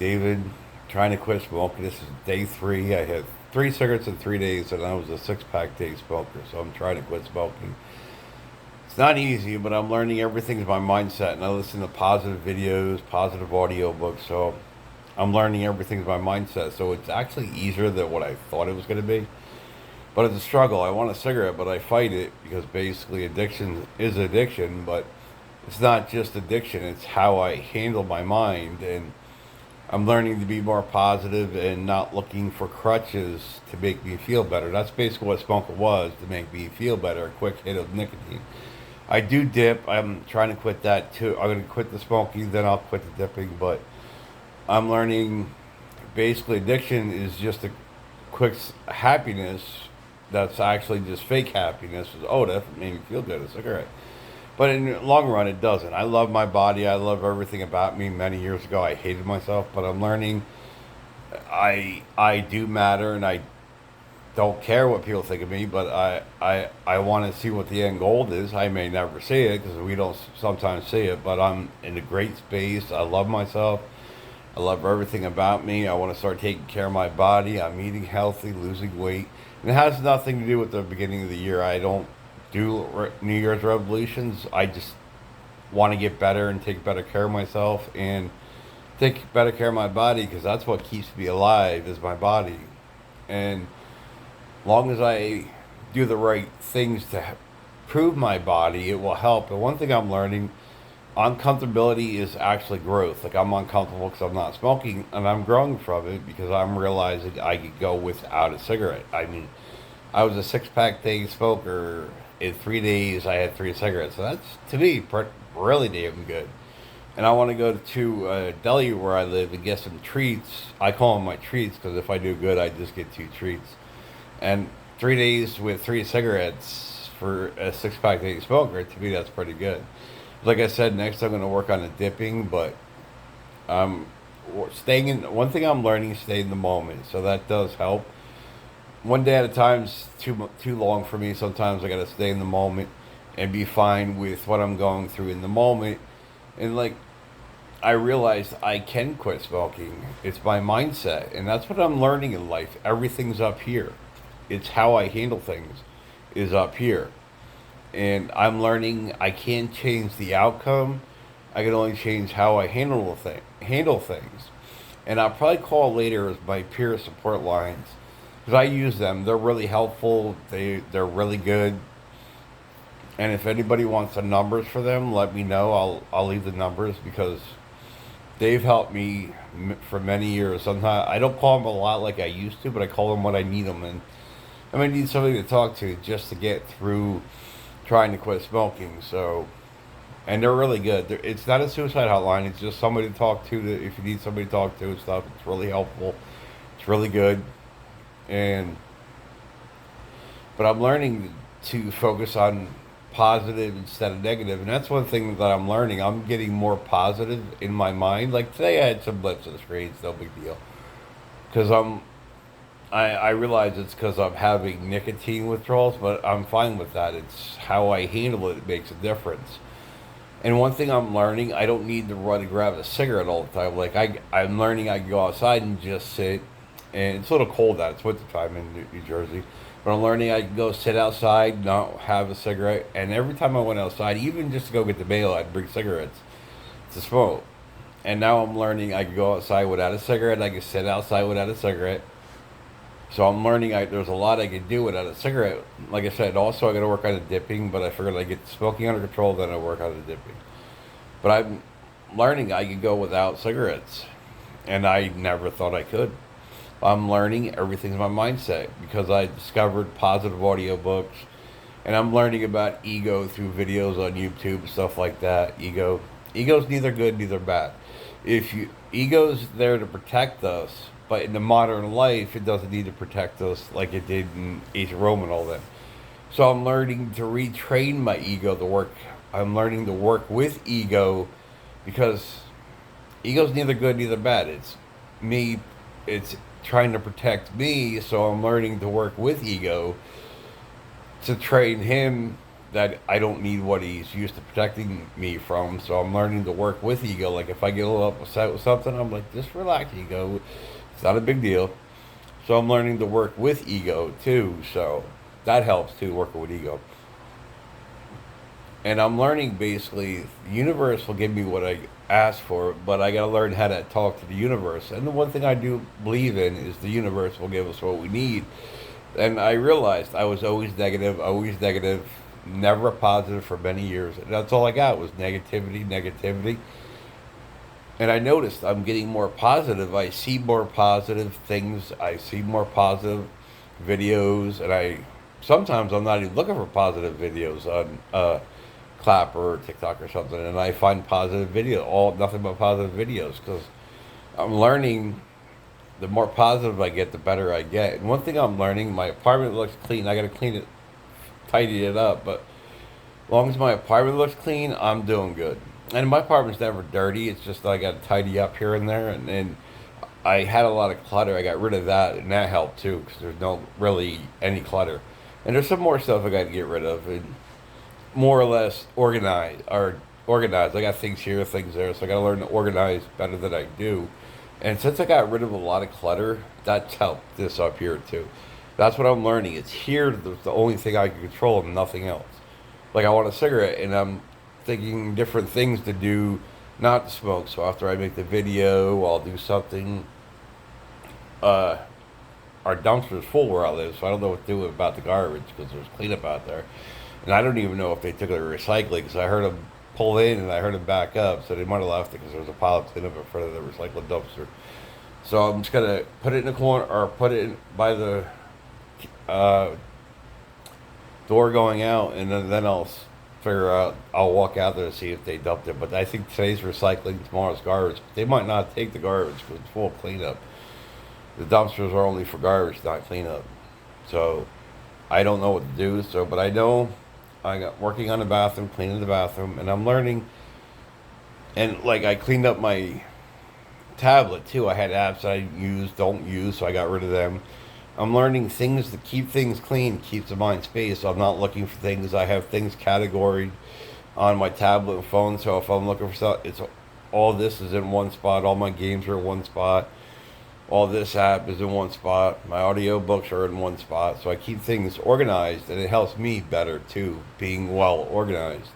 David. Trying to quit smoking. This is day 3. I had 3 cigarettes in 3 days, and I was a 6 pack day smoker. So I'm trying to quit smoking. It's not easy, but I'm learning everything's my mindset, and I listen to positive videos, positive audio books. So I'm learning everything's my mindset. So it's actually easier than what I thought it was going to be. But it's a struggle. I want a cigarette, but I fight it because basically addiction is addiction. But it's not just addiction; it's how I handle my mind, and I'm learning to be more positive and not looking for crutches to make me feel better. That's basically what smoking was, to make me feel better, a quick hit of nicotine. I do dip. I'm trying to quit that too. I'm going to quit the smoking, then I'll quit the dipping. But I'm learning basically addiction is just a quick happiness that's actually just fake happiness. Oh, that made me feel good, a cigarette. But in the long run, it doesn't. I love my body. I love everything about me. Many years ago, I hated myself, but I'm learning I do matter, and I don't care what people think of me. But I want to see what the end goal is. I may never see it because we don't sometimes see it. But I'm in a great space. I love myself. I love everything about me. I want to start taking care of my body. I'm eating healthy, losing weight. And it has nothing to do with the beginning of the year. I don't do New Year's resolutions. I just want to get better and take better care of myself and take better care of my body because that's what keeps me alive is my body. And long as I do the right things to prove my body, it will help. And one thing I'm learning, uncomfortability is actually growth. Like I'm uncomfortable because I'm not smoking, and I'm growing from it because I'm realizing I could go without a cigarette. I mean, I was a 6 pack day smoker. In 3 days, I had 3 cigarettes. So that's to me really damn good. And I want to go to deli where I live and get some treats. I call them my treats because if I do good, I just get 2 treats. And 3 days with 3 cigarettes for a 6 pack day smoker, to me, that's pretty good. Like I said, next I'm going to work on the dipping, but um, staying in. One thing I'm learning is stay in the moment, so that does help. One day at a time is too long for me. Sometimes I got to stay in the moment and be fine with what I'm going through in the moment. And like I realized I can quit smoking. It's my mindset, and that's what I'm learning in life. Everything's up here. It's how I handle things is up here. And I'm learning I can't change the outcome. I can only change how I handle things. And I'll probably call later as my peer support lines because I use them. They're really helpful. They're really good. And if anybody wants the numbers for them, let me know. I'll leave the numbers because they've helped me for many years. Sometimes I don't call them a lot like I used to, but I call them when I need them, and I might need somebody to talk to just to get through trying to quit smoking. So, and they're really good. It's not a suicide hotline. It's just somebody to talk to. If you need somebody to talk to and stuff, it's really helpful. It's really good, and but I'm learning to focus on positive instead of negative, and that's one thing that I'm learning. I'm getting more positive in my mind. Like today, I had some blips on the screen. It's no big deal because I realize it's because I'm having nicotine withdrawals, but I'm fine with that. It's how I handle it that makes a difference. And one thing I'm learning, I don't need to run and grab a cigarette all the time. Like I'm learning I can go outside and just sit, and it's a little cold out. It's winter time in New Jersey, but I'm learning I can go sit outside, not have a cigarette. And every time I went outside, even just to go get the mail, I'd bring cigarettes to smoke. And now I'm learning I can go outside without a cigarette. I can sit outside without a cigarette. So I'm learning there's a lot I can do without a cigarette. Like I said, also I got to work on the dipping, but I figured I get smoking under control, then I work on the dipping. But I'm learning I could go without cigarettes, and I never thought I could. I'm learning everything's my mindset because I discovered positive audiobooks, and I'm learning about ego through videos on YouTube and stuff like that. Ego's neither good neither bad. If you ego's there to protect us, but in the modern life, it doesn't need to protect us like it did in ancient Rome and all that. So I'm learning to retrain my ego to work. I'm learning to work with ego because ego's neither good neither bad. It's me. It's trying to protect me. So I'm learning to work with ego to train him that I don't need what he's used to protecting me from. So I'm learning to work with ego. Like if I get a little upset with something, I'm like, just relax, ego. It's not a big deal. So I'm learning to work with ego too. So that helps too, working with ego. And I'm learning basically the universe will give me what I ask for, but I got to learn how to talk to the universe. And the one thing I do believe in is the universe will give us what we need. And I realized I was always negative, never a positive for many years. And that's all I got was negativity, negativity. And I noticed I'm getting more positive. I see more positive things. I see more positive videos, and I sometimes I'm not even looking for positive videos on Clapper or TikTok or something, and I find positive video, all nothing but positive videos, because I'm learning. The more positive I get, the better I get. And one thing I'm learning, my apartment looks clean. I got to clean it, tidy it up, but as long as my apartment looks clean, I'm doing good. And my apartment's never dirty. It's just I got to tidy up here and there. And I had a lot of clutter. I got rid of that, and that helped too, because there's no really any clutter. And there's some more stuff I got to get rid of, and more or less organized. I got things here, things there, so I got to learn to organize better than I do. And since I got rid of a lot of clutter, that's helped this up here too. That's what I'm learning. It's here, the only thing I can control, and nothing else. Like I want a cigarette, and I'm thinking different things to do, not to smoke. So after I make the video, I'll do something. Uh, our dumpster's full where I live, so I don't know what to do about the garbage because there's cleanup out there, and I don't even know if they took it to recycling because I heard them pull in and I heard them back up, so they might have left it because there was a pile of cleanup in front of the recycling dumpster. So I'm just gonna put it in the corner or put it in by the uh, door going out, and then figure out. I'll walk out there to see if they dumped it. But I think today's recycling, tomorrow's garbage. They might not take the garbage because it's full of cleanup. The dumpsters are only for garbage, not cleanup. So I don't know what to do. So, but I know I got working on the bathroom, cleaning the bathroom, and I'm learning. And like I cleaned up my tablet too. I had apps I don't use, so I got rid of them. I'm learning things to keep things clean, keeps the mind space. I'm not looking for things. I have things categorized on my tablet and phone. So if I'm looking for stuff, it's all this is in one spot. All my games are in one spot. All this app is in one spot. My audio books are in one spot. So I keep things organized, and it helps me better too, being well organized.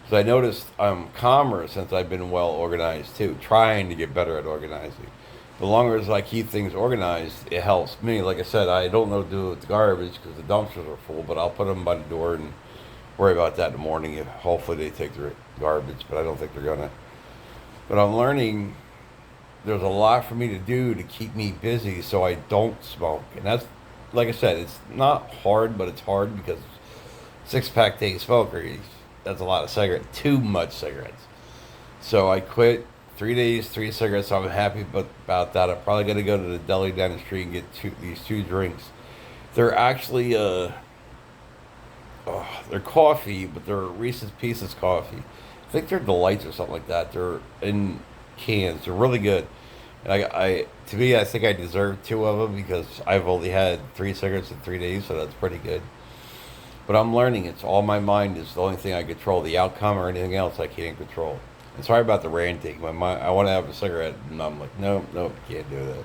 So I noticed I'm calmer since I've been well organized too, trying to get better at organizing. The longer as I keep things organized, it helps me. Like I said, I don't know what to do with the garbage because the dumpsters are full, but I'll put them by the door and worry about that in the morning. If hopefully they take the garbage, but I don't think they're gonna. But I'm learning there's a lot for me to do to keep me busy so I don't smoke. And that's, like I said, it's not hard, but it's hard because 6-pack day smoker, that's a lot of cigarettes, too much cigarettes. So I quit 3 days, 3 cigarettes. So I'm happy about that. I'm probably going to go to the deli down the street and get these two drinks. They're actually, they're coffee, but they're Reese's Pieces coffee. I think they're Delights or something like that. They're in cans. They're really good. And to me, I think I deserve two of them because I've only had 3 cigarettes in 3 days, so that's pretty good. But I'm learning. It's all my mind is the only thing I control. The outcome or anything else I can't control. And sorry about the ranting. My mind, I want to have a cigarette, and I'm like, nope, can't do that.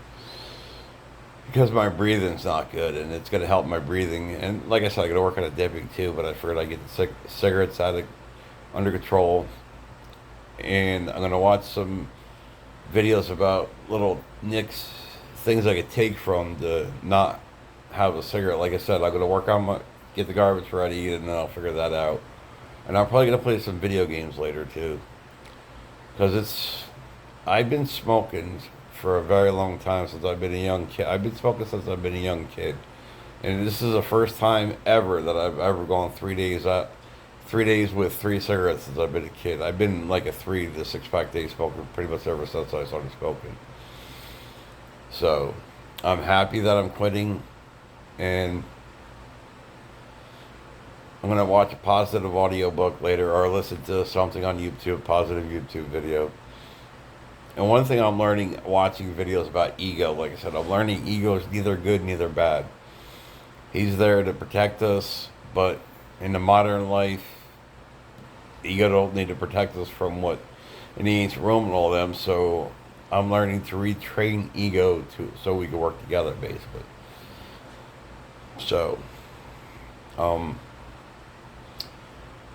Because my breathing's not good, and it's going to help my breathing. And like I said, I got to work on a dipping too, but I figured I'd get the cigarettes under control. And I'm going to watch some videos about little nicks, things I could take from to not have a cigarette. Like I said, I'm going to work on get the garbage ready, and then I'll figure that out. And I'm probably going to play some video games later too. Because I've been smoking for a very long time since I've been a young kid. I've been smoking since I've been a young kid. And this is the first time ever that I've ever gone 3 days 3 days with 3 cigarettes since I've been a kid. I've been like a 3 to 6-pack day smoker pretty much ever since I started smoking. So I'm happy that I'm quitting, and I'm going to watch a positive audio book later or listen to something on YouTube, positive YouTube video. And one thing I'm learning watching videos about ego, like I said, I'm learning ego is neither good, neither bad. He's there to protect us, but in the modern life, ego don't need to protect us from what in the ancient Rome and all them. So I'm learning to retrain ego to so we can work together, basically. So, um,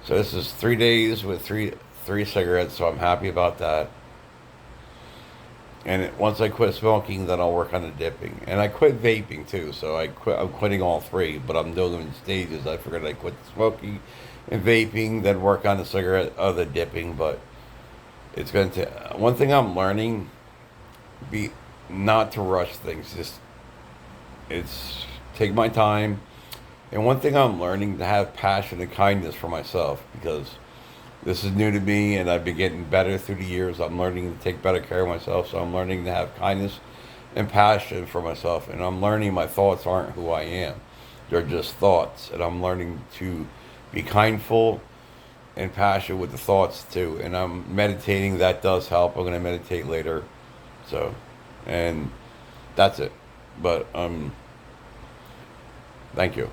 so this is 3 days with three cigarettes. So I'm happy about that. And once I quit smoking, then I'll work on the dipping. And I quit vaping too, so I'm quitting all three, but I'm doing them in stages. I figured I quit smoking and vaping, then work on the cigarette, the dipping. But it's going to. One thing I'm learning, be not to rush things. Just it's take my time. And one thing I'm learning to have passion and kindness for myself because this is new to me, and I've been getting better through the years. I'm learning to take better care of myself, so I'm learning to have kindness and passion for myself. And I'm learning my thoughts aren't who I am; they're just thoughts. And I'm learning to be kindful and passionate with the thoughts too. And I'm meditating. That does help. I'm going to meditate later. So, and that's it. But thank you.